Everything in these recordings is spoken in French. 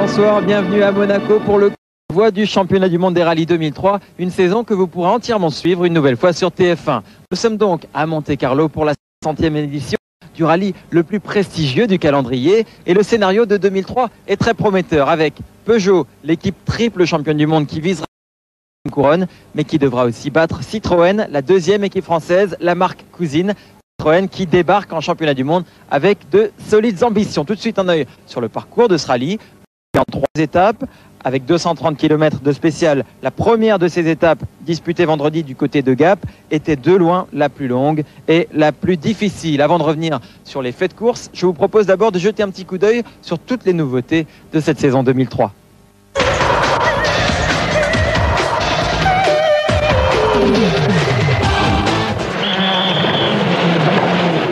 bonsoir, bienvenue à Monaco pour le voie du championnat du monde des rallyes 2003, une saison que vous pourrez entièrement suivre une nouvelle fois sur TF1. Nous sommes donc à Monte-Carlo pour la 100e édition du rallye le plus prestigieux du calendrier et le scénario de 2003 est très prometteur avec Peugeot, l'équipe triple championne du monde qui visera une couronne mais qui devra aussi battre Citroën, la deuxième équipe française, la marque cousine Citroën qui débarque en championnat du monde avec de solides ambitions. Tout de suite un œil sur le parcours de ce rallye en 3 étapes avec 230 km de spécial. La première de ces étapes disputée vendredi du côté de Gap était de loin la plus longue et la plus difficile. Avant de revenir sur les faits de course, je vous propose d'abord de jeter un petit coup d'œil sur toutes les nouveautés de cette saison 2003.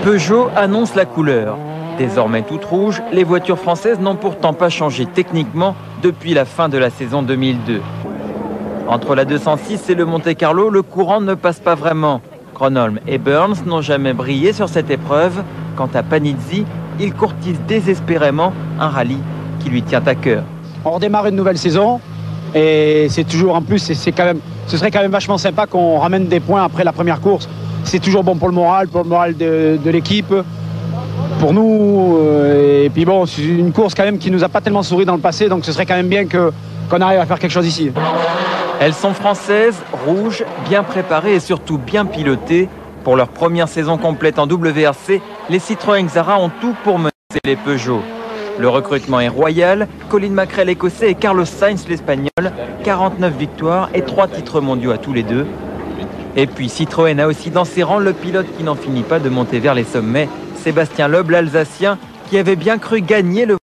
Peugeot annonce la couleur. Désormais toute rouge, les voitures françaises n'ont pourtant pas changé techniquement depuis la fin de la saison 2002. Entre la 206 et le Monte-Carlo, le courant ne passe pas vraiment. Gronholm et Burns n'ont jamais brillé sur cette épreuve. Quant à Panizzi, il courtise désespérément un rallye qui lui tient à cœur. On redémarre une nouvelle saison et c'est toujours en plus, ce serait quand même vachement sympa qu'on ramène des points après la première course. C'est toujours bon pour le moral de l'équipe. Pour nous, et puis bon, c'est une course quand même qui nous a pas tellement souri dans le passé, donc ce serait quand même bien qu'on arrive à faire quelque chose ici. Elles sont françaises, rouges, bien préparées et surtout bien pilotées. Pour leur première saison complète en WRC, les Citroën Xara ont tout pour menacer les Peugeot. Le recrutement est royal, Colin McRae l'écossais et Carlos Sainz l'espagnol, 49 victoires et 3 titres mondiaux à tous les deux. Et puis Citroën a aussi dans ses rangs le pilote qui n'en finit pas de monter vers les sommets, Sébastien Loeb, l'Alsacien, qui avait bien cru gagner le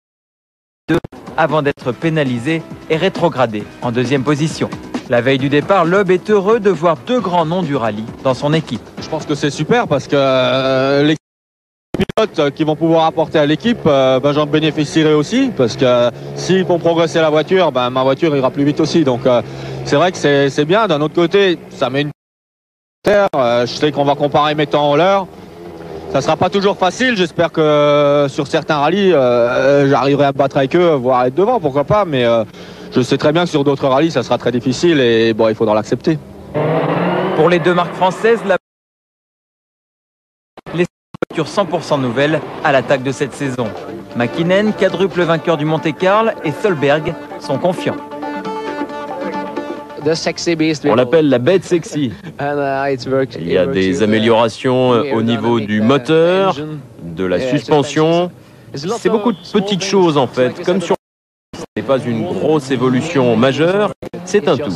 2 avant d'être pénalisé et rétrogradé en deuxième position. La veille du départ, Loeb est heureux de voir 2 grands noms du rallye dans son équipe. Je pense que c'est super parce que les pilotes qui vont pouvoir apporter à l'équipe, j'en bénéficierai aussi parce que s'ils font progresser la voiture, ma voiture ira plus vite aussi. Donc c'est vrai que c'est bien. D'un autre côté, ça met une terre. Je sais qu'on va comparer mes temps en l'heure. Ça sera pas toujours facile, j'espère que sur certains rallyes, j'arriverai à me battre avec eux, voire être devant, pourquoi pas, mais je sais très bien que sur d'autres rallyes, ça sera très difficile et bon, il faudra l'accepter. Pour les 2 marques françaises, les voitures 100% nouvelles à l'attaque de cette saison. Mäkinen, quadruple vainqueur du Monte-Carlo, et Solberg sont confiants. On l'appelle la bête sexy. Il y a des améliorations au niveau du moteur, de la suspension. C'est beaucoup de petites choses en fait. Comme sur ce n'est pas une grosse évolution majeure, c'est un tout.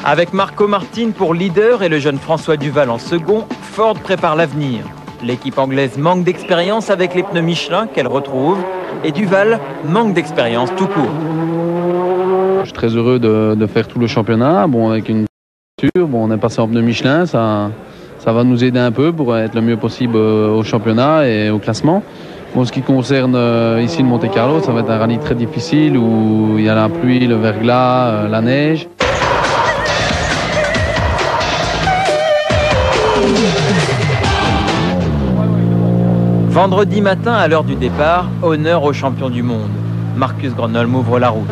Avec Marco Martin pour leader et le jeune François Duval en second, Ford prépare l'avenir. L'équipe anglaise manque d'expérience avec les pneus Michelin qu'elle retrouve et Duval manque d'expérience tout court. Je suis très heureux de faire tout le championnat. Bon, avec une voiture, on est passé en pneu Michelin, ça va nous aider un peu pour être le mieux possible au championnat et au classement. Bon, ce qui concerne ici le Monte-Carlo, ça va être un rallye très difficile où il y a la pluie, le verglas, la neige. Vendredi matin, à l'heure du départ, honneur aux champions du monde. Marcus Gronholm ouvre la route.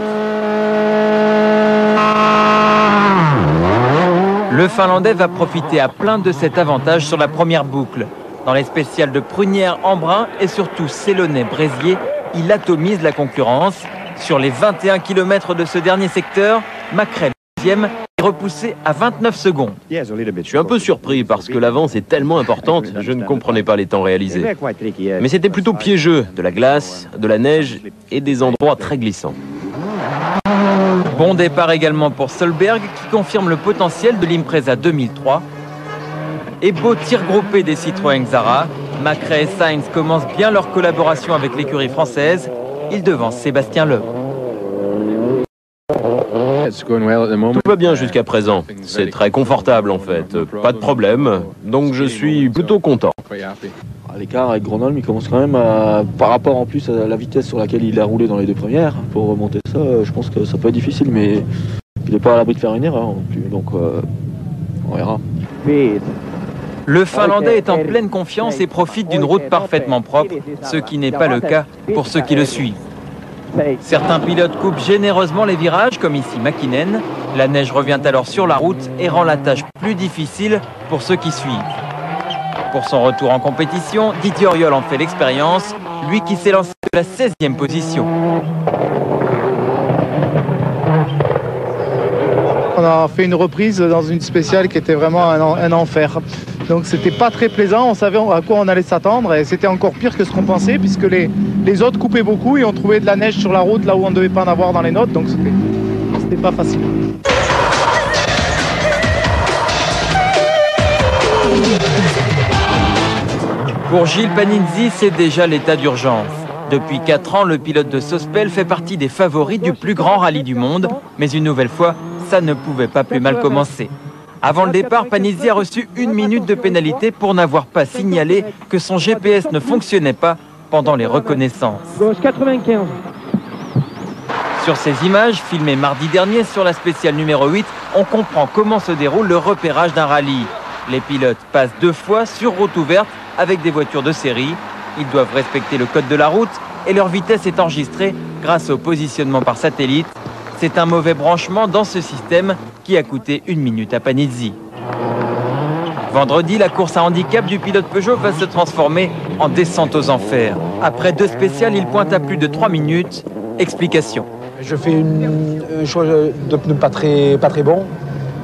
Le Finlandais va profiter à plein de cet avantage sur la première boucle. Dans les spéciales de Prunière, Embrun et surtout Célonais-Bréziers, il atomise la concurrence. Sur les 21 km de ce dernier secteur, McRae, le deuxième, est repoussé à 29 secondes. Je suis un peu surpris parce que l'avance est tellement importante, je ne comprenais pas les temps réalisés. Mais c'était plutôt piégeux, de la glace, de la neige et des endroits très glissants. Bon départ également pour Solberg qui confirme le potentiel de l'Impreza 2003. Et beau tir groupé des Citroën Xara. McRae et Sainz commencent bien leur collaboration avec l'écurie française. Ils devancent Sébastien Loeb. Tout va bien jusqu'à présent. C'est très confortable en fait. Pas de problème. Donc je suis plutôt content. L'écart avec Gronholm, il commence quand même par rapport en plus à la vitesse sur laquelle il a roulé dans les 2 premières. Pour remonter ça, je pense que ça peut être difficile, mais il n'est pas à l'abri de faire une erreur non plus. Donc on verra. Le Finlandais est en pleine confiance et profite d'une route parfaitement propre, ce qui n'est pas le cas pour ceux qui le suivent. Certains pilotes coupent généreusement les virages, comme ici Mäkinen. La neige revient alors sur la route et rend la tâche plus difficile pour ceux qui suivent. Pour son retour en compétition, Didier Auriol en fait l'expérience, lui qui s'est lancé de la 16e position. On a fait une reprise dans une spéciale qui était vraiment un enfer. Donc c'était pas très plaisant, on savait à quoi on allait s'attendre et c'était encore pire que ce qu'on pensait puisque les autres coupaient beaucoup et on trouvait de la neige sur la route là où on ne devait pas en avoir dans les notes, donc c'était pas facile. Pour Gilles Panizzi, c'est déjà l'état d'urgence. Depuis 4 ans, le pilote de Sospel fait partie des favoris du plus grand rallye du monde, mais une nouvelle fois, ça ne pouvait pas plus mal commencer. Avant le départ, Panizzi a reçu 1 minute de pénalité pour n'avoir pas signalé que son GPS ne fonctionnait pas pendant les reconnaissances. Gauche 95. Sur ces images, filmées mardi dernier sur la spéciale numéro 8, on comprend comment se déroule le repérage d'un rallye. Les pilotes passent 2 fois sur route ouverte avec des voitures de série. Ils doivent respecter le code de la route et leur vitesse est enregistrée grâce au positionnement par satellite. C'est un mauvais branchement dans ce système qui a coûté 1 minute à Panizzi. Vendredi, la course à handicap du pilote Peugeot va se transformer en descente aux enfers. Après 2 spéciales, il pointe à plus de 3 minutes. Explication. Je fais un choix de pneus pas très bon.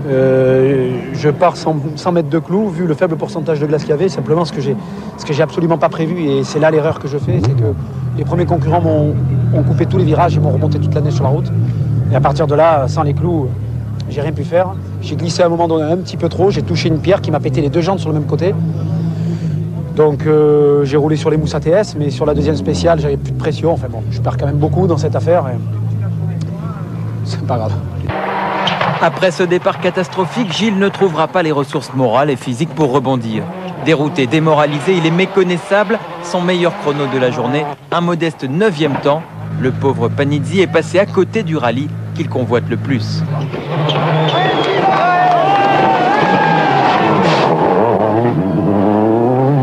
Je pars sans mettre de clous, vu le faible pourcentage de glace qu'il y avait, simplement ce que j'ai absolument pas prévu. Et c'est là l'erreur que je fais, c'est que les premiers concurrents ont coupé tous les virages et m'ont remonté toute la neige sur la route. Et à partir de là, sans les clous, j'ai rien pu faire. J'ai glissé à un moment donné un petit peu trop, j'ai touché une pierre qui m'a pété les 2 jantes sur le même côté. Donc j'ai roulé sur les mousses ATS, mais sur la deuxième spéciale, j'avais plus de pression. Enfin bon, je perds quand même beaucoup dans cette affaire. Et c'est pas grave. Après ce départ catastrophique, Gilles ne trouvera pas les ressources morales et physiques pour rebondir. Dérouté, démoralisé, il est méconnaissable. Son meilleur chrono de la journée, un modeste 9e temps. Le pauvre Panizzi est passé à côté du rallye qu'il convoite le plus.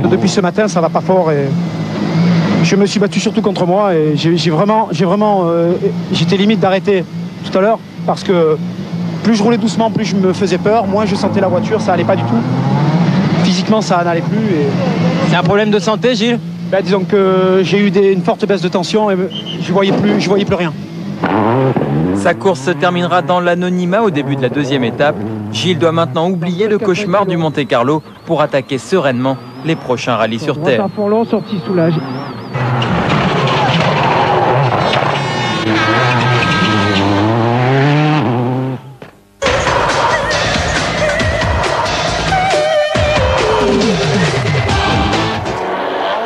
Depuis ce matin, ça va pas fort et je me suis battu surtout contre moi et j'étais limite d'arrêter tout à l'heure parce que plus je roulais doucement, plus je me faisais peur, moins je sentais la voiture, ça allait pas du tout. Physiquement, ça n'allait plus. C'est un problème de santé, Gilles? Disons que j'ai eu une forte baisse de tension et je voyais plus rien. Sa course se terminera dans l'anonymat au début de la 2e étape. Gilles doit maintenant oublier le cauchemar du Monte-Carlo pour attaquer sereinement les prochains rallyes sur Terre. À fond long, sortie soulage.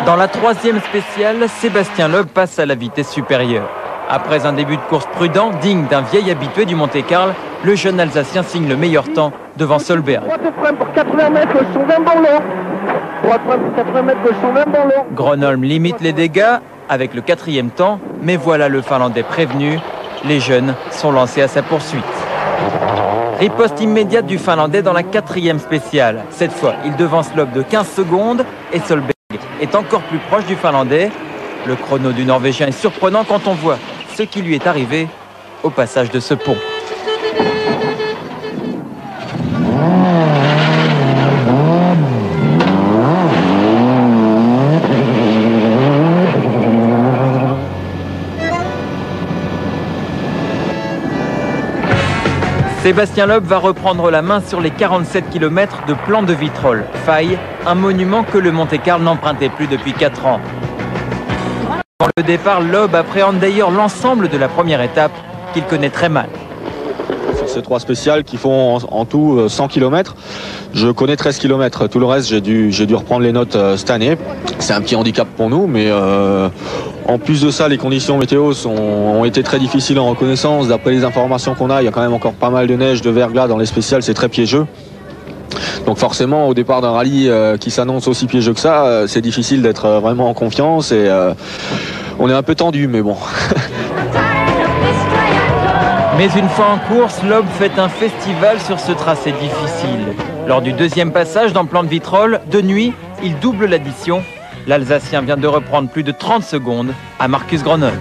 Dans la 3e spéciale, Sébastien Loeb passe à la vitesse supérieure. Après un début de course prudent, digne d'un vieil habitué du Monte-Carlo, le jeune Alsacien signe le meilleur temps devant Solberg. Droite de frein pour 80 mètres, gauche 120 bon long. Droite de frein pour 80 mètres, gauche 120 bon long. Gronholm limite les dégâts avec le 4e temps, mais voilà le Finlandais prévenu. Les jeunes sont lancés à sa poursuite. Riposte immédiate du Finlandais dans la 4e spéciale. Cette fois, il devance Loeb de 15 secondes et Solberg est encore plus proche du Finlandais. Le chrono du Norvégien est surprenant quand on voit ce qui lui est arrivé au passage de ce pont. Sébastien Loeb va reprendre la main sur les 47 km de plan de Vitrolles. Faille, un monument que le Monte-Carlo n'empruntait plus depuis 4 ans. Avant le départ, Loeb appréhende d'ailleurs l'ensemble de la première étape qu'il connaît très mal. Sur ces 3 spéciales qui font en tout 100 km, je connais 13 km. Tout le reste, j'ai dû reprendre les notes cette année. C'est un petit handicap pour nous, mais en plus de ça, les conditions météo ont été très difficiles en reconnaissance. D'après les informations qu'on a, il y a quand même encore pas mal de neige, de verglas dans les spéciales, c'est très piégeux. Donc forcément, au départ d'un rallye qui s'annonce aussi piégeux que ça, c'est difficile d'être vraiment en confiance et on est un peu tendu, mais bon. Mais une fois en course, Loeb fait un festival sur ce tracé difficile. Lors du 2e passage dans plan de Vitrolles, de nuit, il double l'addition. L'Alsacien vient de reprendre plus de 30 secondes à Marcus Gronholm.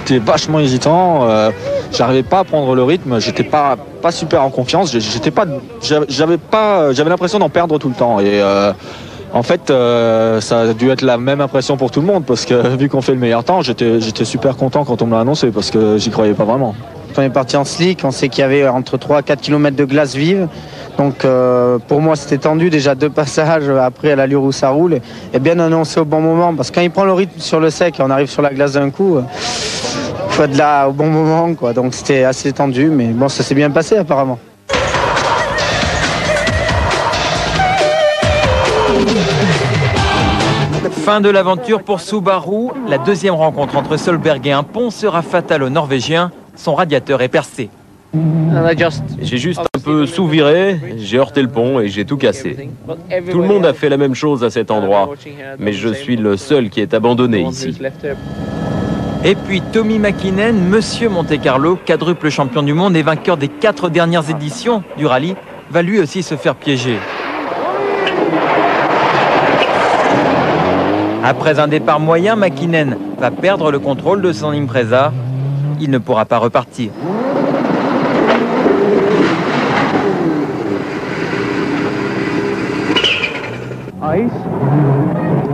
j'étais vachement hésitant. J'arrivais pas à prendre le rythme. J'étais pas super en confiance. J'avais l'impression d'en perdre tout le temps. Et en fait, ça a dû être la même impression pour tout le monde parce que vu qu'on fait le meilleur temps, j'étais super content quand on me l'a annoncé parce que j'y croyais pas vraiment. Quand on est parti en slick, on sait qu'il y avait entre 3 et 4 km de glace vive. Donc pour moi c'était tendu, déjà 2 passages après à l'allure où ça roule et bien annoncé au bon moment parce que quand il prend le rythme sur le sec et on arrive sur la glace d'un coup, il faut être là au bon moment quoi. Donc c'était assez tendu mais bon ça s'est bien passé apparemment. Fin de l'aventure pour Subaru. La deuxième rencontre entre Solberg et un pont sera fatale au Norvégien. Son radiateur est percé. J'ai juste un peu sous-viré, j'ai heurté le pont et j'ai tout cassé. Tout le monde a fait la même chose à cet endroit, mais je suis le seul qui est abandonné ici. Et puis Tommi Mäkinen, Monsieur Monte-Carlo, quadruple champion du monde et vainqueur des 4 dernières éditions du rallye, va lui aussi se faire piéger. Après un départ moyen, Mäkinen va perdre le contrôle de son Impreza. Il ne pourra pas repartir.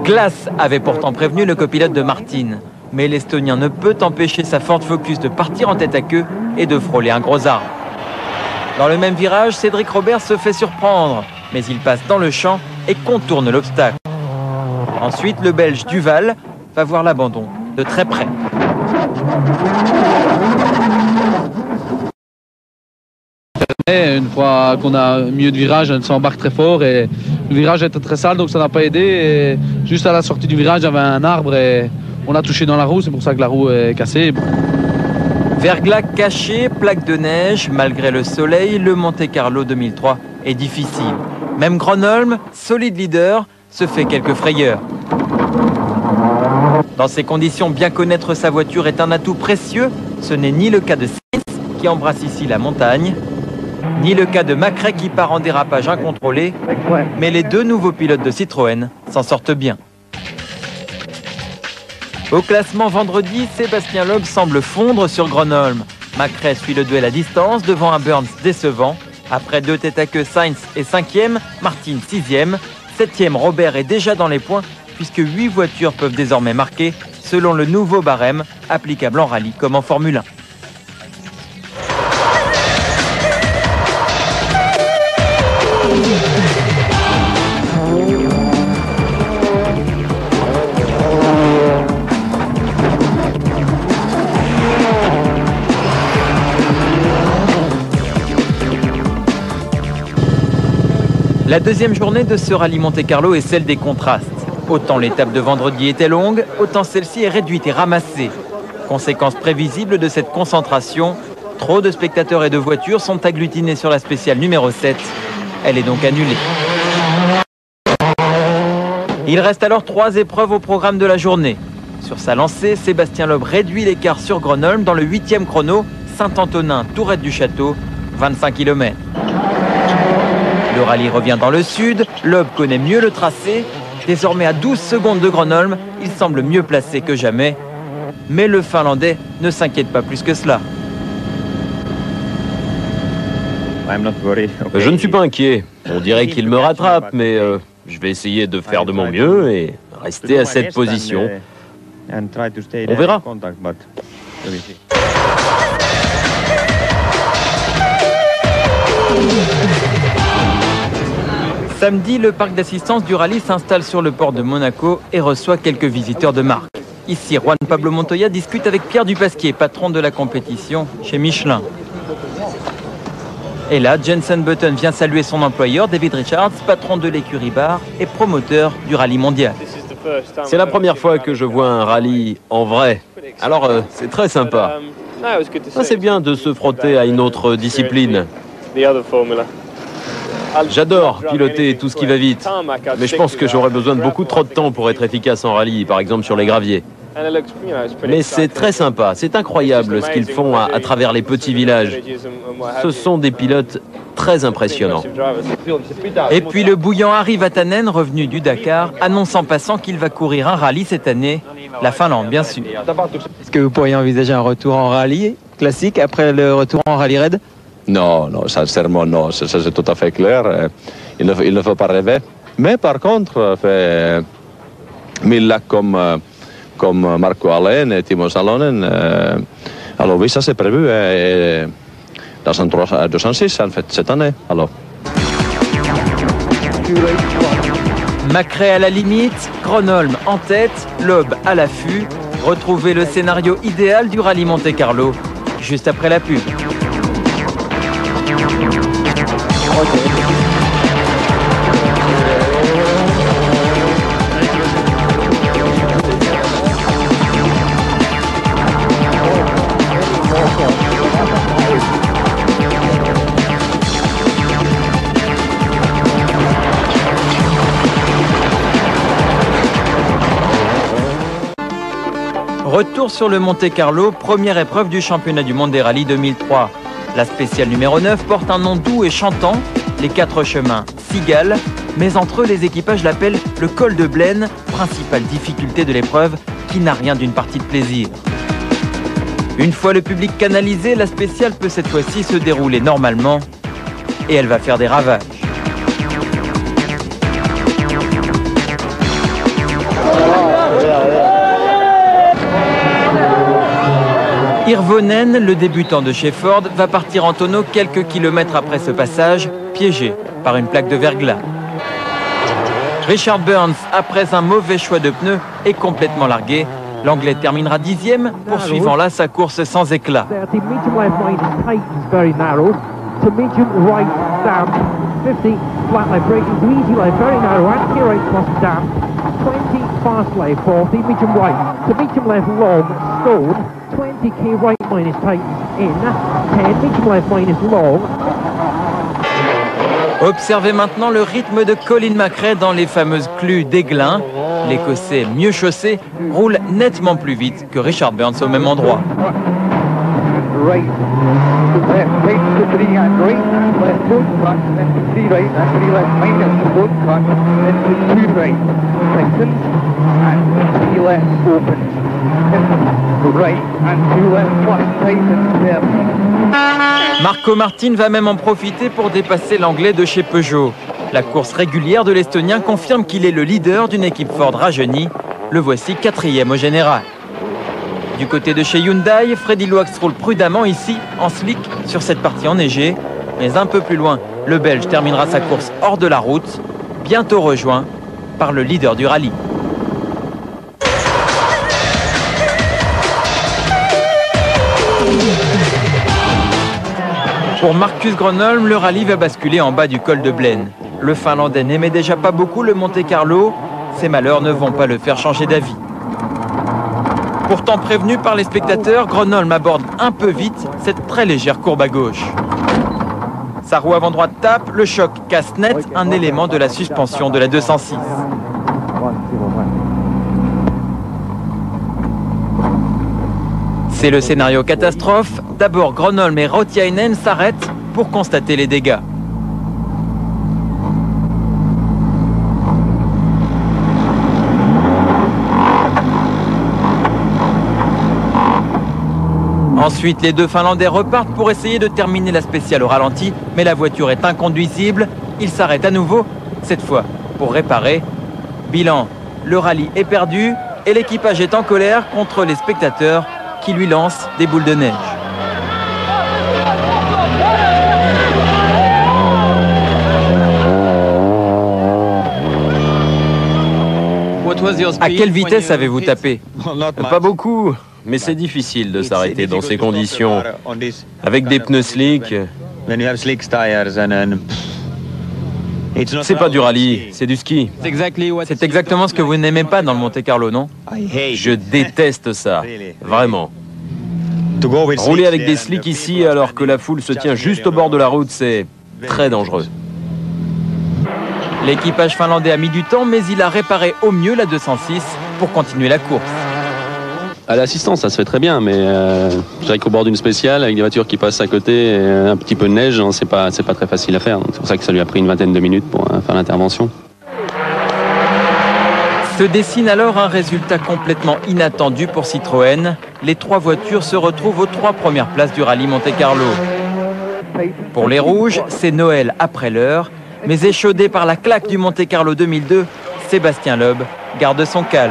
Glass avait pourtant prévenu le copilote de Martin. Mais l'Estonien ne peut empêcher sa Ford Focus de partir en tête à queue et de frôler un gros arbre. Dans le même virage, Cédric Robert se fait surprendre, mais il passe dans le champ et contourne l'obstacle. Ensuite, le Belge Duval va voir l'abandon de très près. Une fois qu'on a mieux de virage, on s'embarque très fort et le virage était très sale donc ça n'a pas aidé. Et juste à la sortie du virage, il y avait un arbre et on a touché dans la roue, c'est pour ça que la roue est cassée. Verglas caché, plaque de neige, malgré le soleil, le Monte-Carlo 2003 est difficile. Même Gronholm, solide leader, se fait quelques frayeurs. Dans ces conditions, bien connaître sa voiture est un atout précieux. Ce n'est ni le cas de Sainz qui embrasse ici la montagne, ni le cas de Macrae qui part en dérapage incontrôlé, mais les 2 nouveaux pilotes de Citroën s'en sortent bien. Au classement vendredi, Sébastien Loeb semble fondre sur Gronholm. Macrae suit le duel à distance devant un Burns décevant. Après 2 têtes à queue, Sainz est 5e, Martin 6e, 7e Robert est déjà dans les points puisque 8 voitures peuvent désormais marquer selon le nouveau barème applicable en rallye comme en Formule 1. La deuxième journée de ce rallye Monte-Carlo est celle des contrastes. Autant l'étape de vendredi était longue, autant celle-ci est réduite et ramassée. Conséquence prévisible de cette concentration, trop de spectateurs et de voitures sont agglutinés sur la spéciale numéro 7. Elle est donc annulée. Il reste alors 3 épreuves au programme de la journée. Sur sa lancée, Sébastien Loeb réduit l'écart sur Gronholm dans le 8e chrono, Saint-Antonin-Tourette du Château, 25 km. Le rallye revient dans le sud, Loeb connaît mieux le tracé. Désormais à 12 secondes de Gronholm, il semble mieux placé que jamais. Mais le Finlandais ne s'inquiète pas plus que cela. Je ne suis pas inquiet. On dirait qu'il me rattrape, mais je vais essayer de faire de mon mieux et rester à cette position. On verra. Samedi, le parc d'assistance du rallye s'installe sur le port de Monaco et reçoit quelques visiteurs de marque. Ici, Juan Pablo Montoya discute avec Pierre Dupasquier, patron de la compétition chez Michelin. Et là, Jensen Button vient saluer son employeur, David Richards, patron de l'écurie Bar et promoteur du rallye mondial. C'est la première fois que je vois un rallye en vrai. Alors, c'est très sympa. C'est bien de se frotter à une autre discipline. J'adore piloter tout ce qui va vite, mais je pense que j'aurais besoin de beaucoup trop de temps pour être efficace en rallye, par exemple sur les graviers. Mais c'est très sympa, c'est incroyable ce qu'ils font à travers les petits villages. Ce sont des pilotes très impressionnants. Et puis le bouillant Harri Vatanen, revenu du Dakar, annonce en passant qu'il va courir un rallye cette année, la Finlande bien sûr. Est-ce que vous pourriez envisager un retour en rallye classique après le retour en rallye raid? Non, non, sincèrement non, ça c'est tout à fait clair. Il ne faut pas rêver. Mais par contre, fait 1000 lacs comme Marco Alén et Timo Salonen, alors oui, ça c'est prévu dans un 206 en fait cette année. Alors. Macrae à la limite, Gronholm en tête, Loeb à l'affût. Retrouvez le scénario idéal du rallye Monte-Carlo juste après la pub. Retour sur le Monte-Carlo, première épreuve du championnat du monde des rallyes 2003. La spéciale numéro 9 porte un nom doux et chantant, les 4 chemins Cigale, mais entre eux les équipages l'appellent le col de Blaine, principale difficulté de l'épreuve qui n'a rien d'une partie de plaisir. Une fois le public canalisé, la spéciale peut cette fois-ci se dérouler normalement et elle va faire des ravages. Hirvonen, le débutant de chez Ford, va partir en tonneau quelques kilomètres après ce passage, piégé par une plaque de verglas. Richard Burns, après un mauvais choix de pneus, est complètement largué. L'Anglais terminera 10e, poursuivant là sa course sans éclat. Observez maintenant le rythme de Colin McRae dans les fameuses clues d'Aiglun. L'Écossais mieux chaussé roule nettement plus vite que Richard Burns au même endroit. Marco Martin va même en profiter pour dépasser l'Anglais de chez Peugeot. La course régulière de l'Estonien confirme qu'il est le leader d'une équipe Ford rajeunie. Le voici 4e au général. Du côté de chez Hyundai, Freddy Loax roule prudemment ici, en slick, sur cette partie enneigée. Mais un peu plus loin, le Belge terminera sa course hors de la route, bientôt rejoint par le leader du rallye. Pour Marcus Gronholm, le rallye va basculer en bas du col de Blaine. Le Finlandais n'aimait déjà pas beaucoup le Monte-Carlo. Ses malheurs ne vont pas le faire changer d'avis. Pourtant prévenu par les spectateurs, Gronholm aborde un peu vite cette très légère courbe à gauche. Sa roue avant droite tape, le choc casse net un élément de la suspension de la 206. C'est le scénario catastrophe. D'abord, Gronholm et Rautiainen s'arrêtent pour constater les dégâts. Ensuite, les deux Finlandais repartent pour essayer de terminer la spéciale au ralenti, mais la voiture est inconduisible. Ils s'arrêtent à nouveau, cette fois pour réparer. Bilan, le rallye est perdu et l'équipage est en colère contre les spectateurs qui lui lancent des boules de neige. À quelle vitesse avez-vous tapé? Pas beaucoup, mais c'est difficile de s'arrêter dans ces conditions. Avec des pneus slick. C'est pas du rallye, c'est du ski. C'est exactement ce que vous n'aimez pas dans le Monte-Carlo, non? Je déteste ça, vraiment. Rouler avec des slicks ici alors que la foule se tient juste au bord de la route, c'est très dangereux. L'équipage finlandais a mis du temps, mais il a réparé au mieux la 206 pour continuer la course. À l'assistance, ça se fait très bien, mais je dirais qu'au bord d'une spéciale, avec des voitures qui passent à côté, et un petit peu de neige, c'est pas très facile à faire. Donc c'est pour ça que ça lui a pris une vingtaine de minutes pour faire l'intervention. Se dessine alors un résultat complètement inattendu pour Citroën. Les 3 voitures se retrouvent aux 3 premières places du rallye Monte-Carlo. Pour les rouges, c'est Noël après l'heure, mais échaudé par la claque du Monte-Carlo 2002, Sébastien Loeb garde son calme.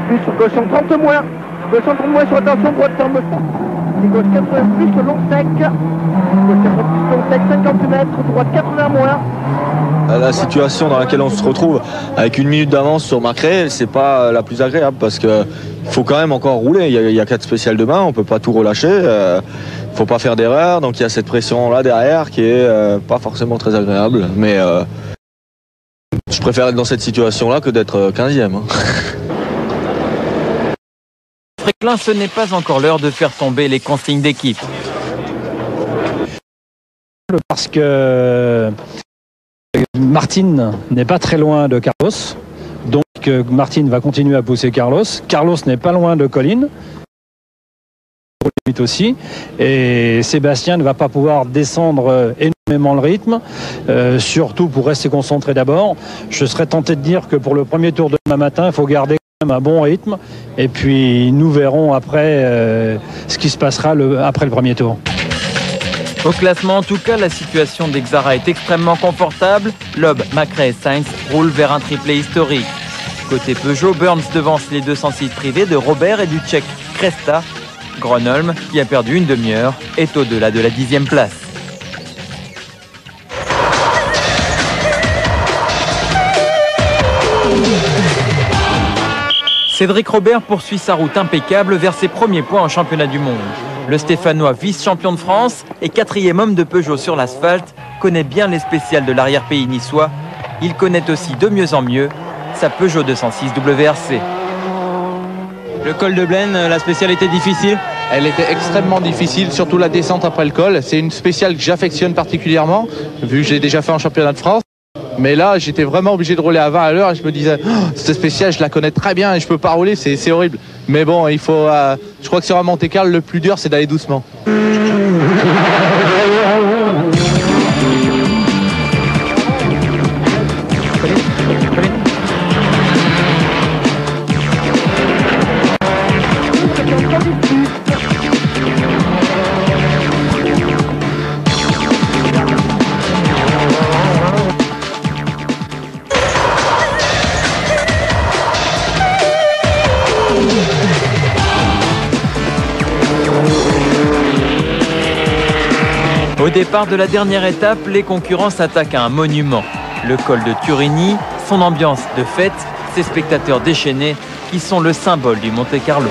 Plus sur gauche 30 moins. Gauche 30 moins sur attention, droite ferme. Et gauche 80 plus le long sec. Gauche 80 plus long sec, 50 mètres, droite 80 moins. La situation dans laquelle on se retrouve avec 1 minute d'avance sur Macrae, c'est pas la plus agréable parce que il faut quand même encore rouler. Il y a 4 spéciales demain, on peut pas tout relâcher. Faut pas faire d'erreur, donc il y a cette pression là derrière qui est pas forcément très agréable. Mais je préfère être dans cette situation là que d'être 15e. Fréquelin, ce n'est pas encore l'heure de faire tomber les consignes d'équipe. Parce que Martin n'est pas très loin de Carlos. Donc Martin va continuer à pousser Carlos. Carlos n'est pas loin de Colin. Aussi. Et Sébastien ne va pas pouvoir descendre énormément le rythme, surtout pour rester concentré d'abord. Je serais tenté de dire que pour le premier tour de demain matin, il faut garder un bon rythme et puis nous verrons après ce qui se passera après le premier tour. Au classement, en tout cas, la situation d'Exara est extrêmement confortable. Loeb, Macrae et Sainz roulent vers un triplé historique. Côté Peugeot, Burns devance les 206 privés de Robert et du Tchèque Cresta. Gronholm, qui a perdu une demi-heure, est au-delà de la 10e place. Cédric Robert poursuit sa route impeccable vers ses premiers points en championnat du monde. Le Stéphanois, vice-champion de France et 4e homme de Peugeot sur l'asphalte, connaît bien les spéciales de l'arrière-pays niçois. Il connaît aussi de mieux en mieux sa Peugeot 206 WRC. Le col de Blaine, la spéciale était difficile? Elle était extrêmement difficile, surtout la descente après le col. C'est une spéciale que j'affectionne particulièrement, vu que j'ai déjà fait en championnat de France. Mais là, j'étais vraiment obligé de rouler à 20 à l'heure et je me disais, oh, cette spéciale, je la connais très bien et je peux pas rouler, c'est horrible. Mais bon, il faut, je crois que sur un Monte-Carlo, le plus dur, c'est d'aller doucement. Au départ de la dernière étape, les concurrents s'attaquent à un monument. Le col de Turini, son ambiance de fête, ses spectateurs déchaînés qui sont le symbole du Monte-Carlo.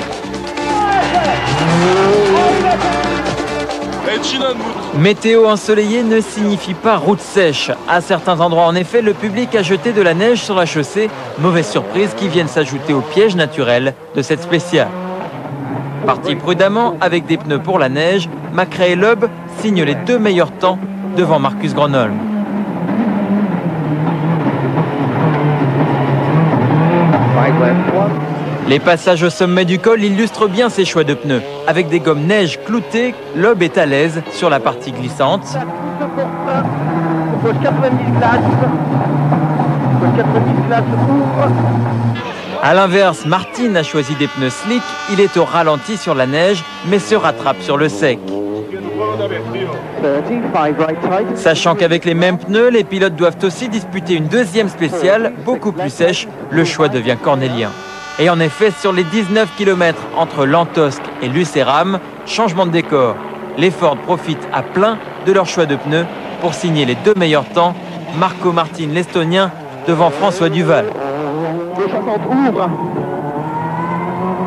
Météo ensoleillée ne signifie pas route sèche. À certains endroits, en effet, le public a jeté de la neige sur la chaussée. Mauvaise surprise qui viennent s'ajouter au piège naturel de cette spéciale. Parti prudemment avec des pneus pour la neige, Macrae et Loeb signent les 2 meilleurs temps devant Marcus Gronholm. Les passages au sommet du col illustrent bien ces choix de pneus. Avec des gommes neige cloutées, Loeb est à l'aise sur la partie glissante. A l'inverse, Martin a choisi des pneus slick. Il est au ralenti sur la neige, mais se rattrape sur le sec. Sachant qu'avec les mêmes pneus, les pilotes doivent aussi disputer une deuxième spéciale, beaucoup plus sèche, le choix devient cornélien. Et en effet, sur les 19 km entre Lantosque et Lucéram, changement de décor. Les Ford profitent à plein de leur choix de pneus pour signer les 2 meilleurs temps. Marco Martin, l'Estonien, devant François Duval. 60 ouvre.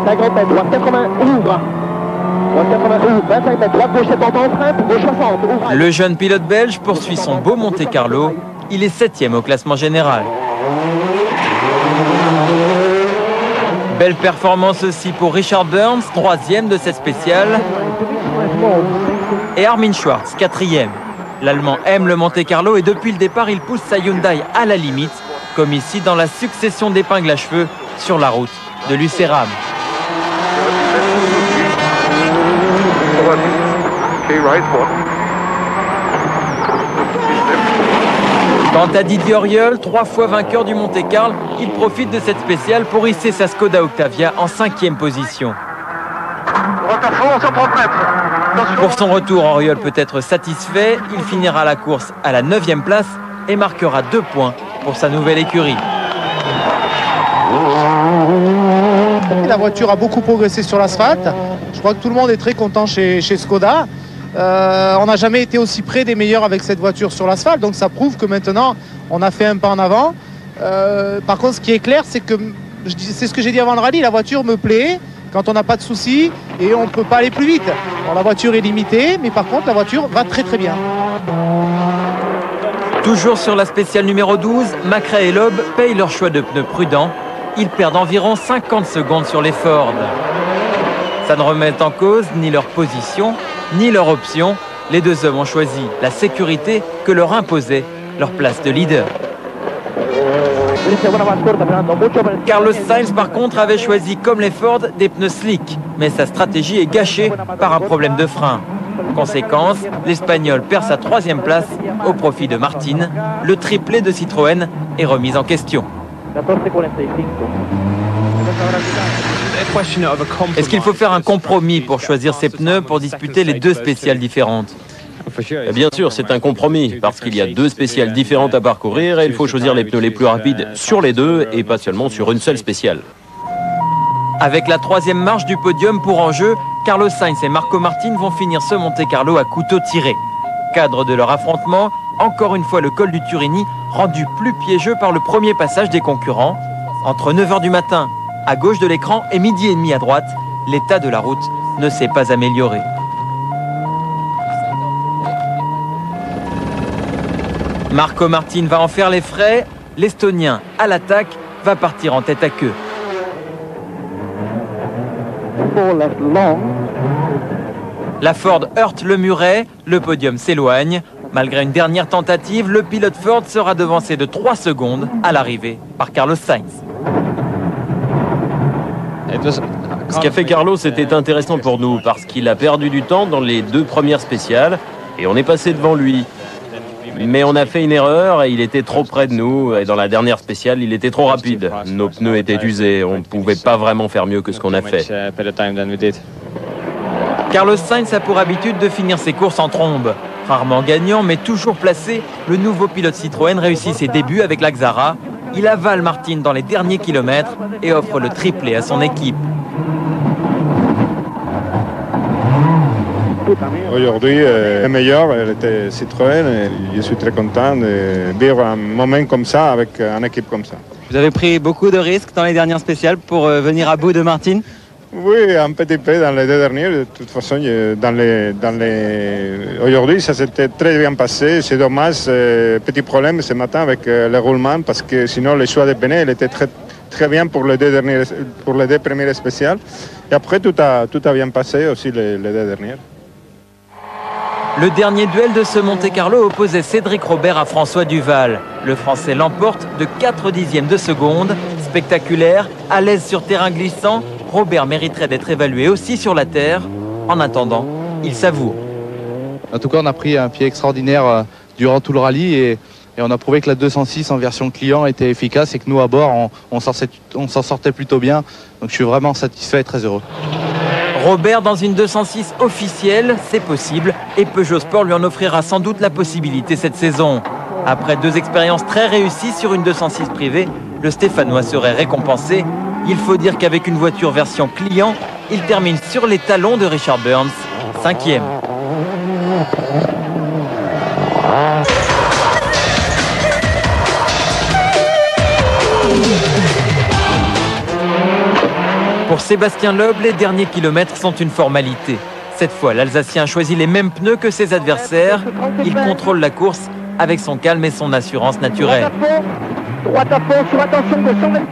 50 mètres, droite 80 ouvre. Droite 80 ouvre. 25 mètres, droite gauche 70 en frein pour gauche 60 ouvre. Le jeune pilote belge poursuit son beau Monte-Carlo. Il est 7e au classement général. Belle performance aussi pour Richard Burns, 3e de cette spéciale. Et Armin Schwartz, 4e. L'Allemand aime le Monte-Carlo et depuis le départ, il pousse sa Hyundai à la limite comme ici dans la succession d'épingles à cheveux sur la route de Lucéram. Quant à Didier Auriol, 3 fois vainqueur du Monte-Carlo, il profite de cette spéciale pour hisser sa Skoda Octavia en 5e position. Pour son retour, Auriol peut être satisfait. Il finira la course à la 9e place et marquera 2 points pour sa nouvelle écurie. La voiture a beaucoup progressé sur l'asphalte. Je crois que tout le monde est très content chez Skoda. On n'a jamais été aussi près des meilleurs avec cette voiture sur l'asphalte, donc ça prouve que maintenant on a fait un pas en avant. Par contre, ce qui est clair, c'est que c'est ce que j'ai dit avant le rallye, la voiture me plaît quand on n'a pas de soucis et on ne peut pas aller plus vite. Bon, la voiture est limitée, mais par contre la voiture va très très bien. Toujours sur la spéciale numéro 12, Macrae et Loeb payent leur choix de pneus prudents. Ils perdent environ 50 secondes sur les Ford. Ça ne remet en cause ni leur position, ni leur option. Les deux hommes ont choisi la sécurité que leur imposait leur place de leader. Carlos Sainz, par contre, avait choisi, comme les Ford, des pneus slick. Mais sa stratégie est gâchée par un problème de frein. Conséquence, l'Espagnol perd sa 3e place au profit de Martin. Le triplé de Citroën est remis en question. Est-ce qu'il faut faire un compromis pour choisir ses pneus pour disputer les 2 spéciales différentes? Bien sûr, c'est un compromis, parce qu'il y a 2 spéciales différentes à parcourir et il faut choisir les pneus les plus rapides sur les 2 et pas seulement sur une seule spéciale. Avec la 3e marche du podium pour enjeu, Carlos Sainz et Marco Martin vont finir ce Monte-Carlo à couteau tiré. Cadre de leur affrontement, encore une fois le col du Turini, rendu plus piégeux par le premier passage des concurrents. Entre 9h du matin à gauche de l'écran et 12h30 à droite, l'état de la route ne s'est pas amélioré. Marco Martin va en faire les frais. L'Estonien à l'attaque va partir en tête à queue. La Ford heurte le muret, le podium s'éloigne. Malgré une dernière tentative, le pilote Ford sera devancé de 3 secondes à l'arrivée par Carlos Sainz. Ce qu'a fait Carlos était intéressant pour nous parce qu'il a perdu du temps dans les 2 premières spéciales et on est passé devant lui. Mais on a fait une erreur et il était trop près de nous et dans la dernière spéciale, il était trop rapide. Nos pneus étaient usés, on ne pouvait pas vraiment faire mieux que ce qu'on a fait. Carlos Sainz a pour habitude de finir ses courses en trombe. Rarement gagnant, mais toujours placé, le nouveau pilote Citroën réussit ses débuts avec la Xara. Il avale Martin dans les derniers kilomètres et offre le triplé à son équipe. Aujourd'hui, le meilleur était Citroën et je suis très content de vivre un moment comme ça avec une équipe comme ça. Vous avez pris beaucoup de risques dans les dernières spéciales pour venir à bout de Martin? Oui, un petit peu dans les 2 derniers. De toute façon, aujourd'hui, ça s'était très bien passé. C'est dommage, petit problème ce matin avec le roulement parce que sinon, le choix des pneus il était très bien pour les 2 premières spéciales. Et après, tout a bien passé aussi les 2 dernières. Le dernier duel de ce Monte-Carlo opposait Cédric Robert à François Duval. Le Français l'emporte de 4 dixièmes de seconde. Spectaculaire, à l'aise sur terrain glissant, Robert mériterait d'être évalué aussi sur la terre. En attendant, il savoure. En tout cas, on a pris un pied extraordinaire durant tout le rallye et on a prouvé que la 206 en version client était efficace et que nous, à bord, on s'en sortait plutôt bien. Donc je suis vraiment satisfait et très heureux. Robert dans une 206 officielle, c'est possible et Peugeot Sport lui en offrira sans doute la possibilité cette saison. Après 2 expériences très réussies sur une 206 privée, le Stéphanois serait récompensé. Il faut dire qu'avec une voiture version client, il termine sur les talons de Richard Burns, 5e. Pour Sébastien Loeb, les derniers kilomètres sont une formalité. Cette fois, l'Alsacien a choisi les mêmes pneus que ses adversaires. Il contrôle la course avec son calme et son assurance naturelle.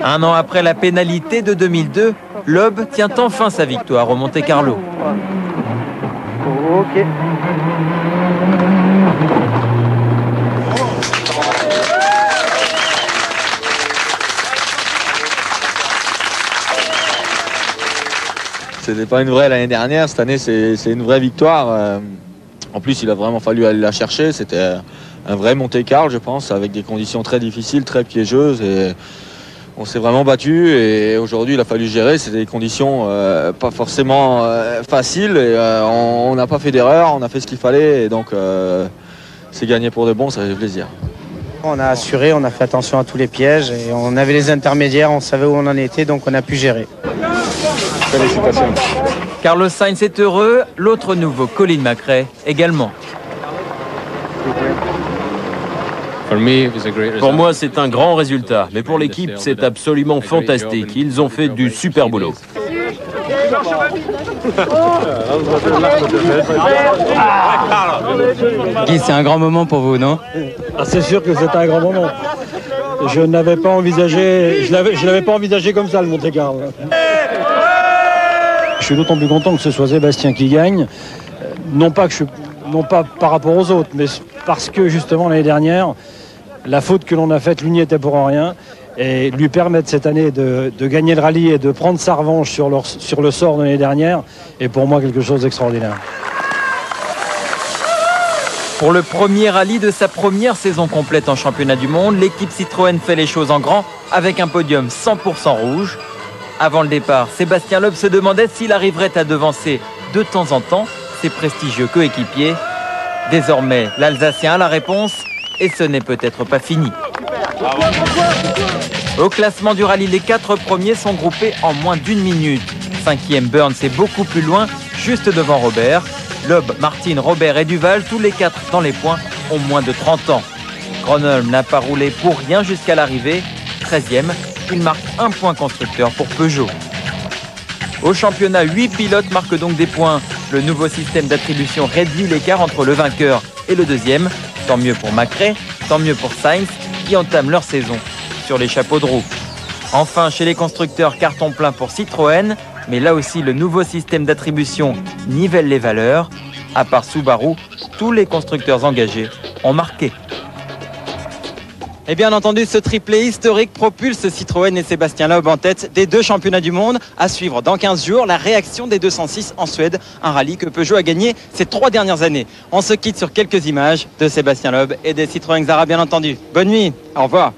Un an après la pénalité de 2002, Loeb tient enfin sa victoire au Monte-Carlo. Ok. C'était pas une vraie l'année dernière. Cette année, c'est une vraie victoire. En plus, il a vraiment fallu aller la chercher. C'était un vrai Monte-Carlo, je pense, avec des conditions très difficiles, très piégeuses. Et on s'est vraiment battu. Et aujourd'hui, il a fallu gérer. C'était des conditions pas forcément faciles. Et on n'a pas fait d'erreur. On a fait ce qu'il fallait. Et donc, c'est gagné pour de bon. Ça fait plaisir. On a assuré, on a fait attention à tous les pièges et on avait les intermédiaires, on savait où on en était, donc on a pu gérer. Félicitations. Carlos Sainz est heureux, l'autre nouveau, Colin McRae, également. Pour moi, c'est un grand résultat, mais pour l'équipe, c'est absolument fantastique. Ils ont fait du super boulot. Guy, c'est un grand moment pour vous, non? C'est sûr que c'est un grand moment. Je n'avais pas envisagé, je l'avais pas envisagé comme ça, le Monte-Carlo. Je suis d'autant plus content que ce soit Sébastien qui gagne, non pas par rapport aux autres, mais parce que justement l'année dernière, la faute que l'on a faite, lui n'y était pour rien. Et lui permettre cette année de gagner le rallye et de prendre sa revanche sur le sort de l'année dernière est pour moi quelque chose d'extraordinaire. Pour le premier rallye de sa première saison complète en championnat du monde, l'équipe Citroën fait les choses en grand avec un podium 100% rouge. Avant le départ, Sébastien Loeb se demandait s'il arriverait à devancer de temps en temps ses prestigieux coéquipiers. Désormais, l'Alsacien a la réponse et ce n'est peut-être pas fini. Au classement du rallye, les 4 premiers sont groupés en moins d'une minute. 5e Burns est beaucoup plus loin, juste devant Robert. Loeb, Martin, Robert et Duval, tous les 4 dans les points, ont moins de 30 ans. Gronholm n'a pas roulé pour rien jusqu'à l'arrivée. 13e, il marque un point constructeur pour Peugeot. Au championnat, 8 pilotes marquent donc des points. Le nouveau système d'attribution réduit l'écart entre le vainqueur et le deuxième. Tant mieux pour McRae, tant mieux pour Sainz, qui entament leur saison sur les chapeaux de roue. Enfin, chez les constructeurs, carton plein pour Citroën, mais là aussi, le nouveau système d'attribution nivelle les valeurs. À part Subaru, tous les constructeurs engagés ont marqué. Et bien entendu, ce triplé historique propulse Citroën et Sébastien Loeb en tête des 2 championnats du monde. À suivre dans 15 jours, la réaction des 206 en Suède, un rallye que Peugeot a gagné ces 3 dernières années. On se quitte sur quelques images de Sébastien Loeb et des Citroën Xara, bien entendu. Bonne nuit, au revoir.